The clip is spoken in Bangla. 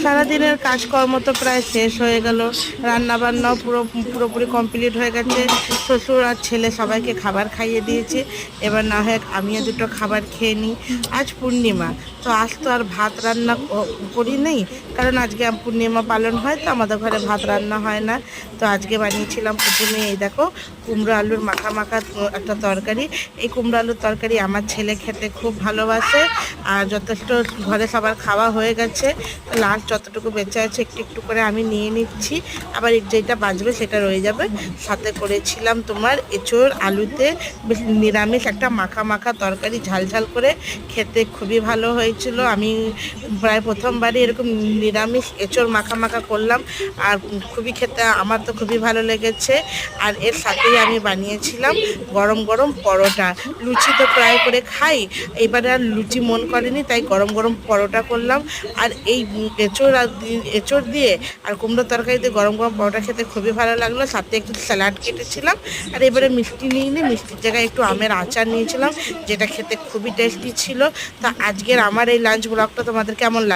সারাদিনের কাজকর্ম তো প্রায় শেষ হয়ে গেল, রান্নাবান্নাও পুরোপুরি কমপ্লিট হয়ে গেছে। শ্বশুর আর ছেলে সবাইকে খাবার খাইয়ে দিয়েছে। এবার না হয় আমিও দুটো খাবার খেয়ে নিই। আজ পূর্ণিমা, তো আজ তো আর ভাত রান্না করি নেই, কারণ আজকে পূর্ণিমা পালন হয়, তো আমাদের ঘরে ভাত রান্না হয় না। তো আজকে বানিয়েছিলাম প্রথমে এই দেখো কুমড়ো আলুর মাখা মাখা একটা তরকারি। এই কুমড়ো আলুর তরকারি আমার ছেলে খেতে খুব ভালোবাসে। আর যথেষ্ট ঘরে সবার খাওয়া হয়ে গেছে, লাস্ট যতটুকু বেঁচে আছে একটু একটু করে আমি নিয়ে নিচ্ছি, আবার যেটা বাঁচবে সেটা রয়ে যাবে। সাথে করেছিলাম তোমার এঁচোড় আলুতে বেশ নিরামিষ একটা মাখা মাখা তরকারি, ঝাল ঝাল করে, খেতে খুবই ভালো হয়েছিল। আমি প্রায় প্রথমবারই এরকম নিরামিষ এঁচোড় মাখা মাখা করলাম, আর খুবই খেতে আমার তো খুবই ভালো লেগেছে। আর এর সাথেই আমি বানিয়েছিলাম গরম গরম পরোটা। লুচি তো প্রায় করে খাই, এবারে আর লুচি মন করেনি, তাই গরম গরম পরোটা করলাম। আর এই এঁচোড় দিয়ে আর কুমড়ো তরকারিতে গরম গরম পরোটা খেতে খুবই ভালো লাগলো। সাথে একটু স্যালাড কেটেছিলাম। আর এবারে মিষ্টি নিয়ে নিই, মিষ্টির জায়গায় একটু আমের আচার নিয়েছিলাম, যেটা খেতে খুবই টেস্টি ছিল। তা আজকের আমার এই লাঞ্চ ব্লগটা তোমাদের কেমন লাগলো?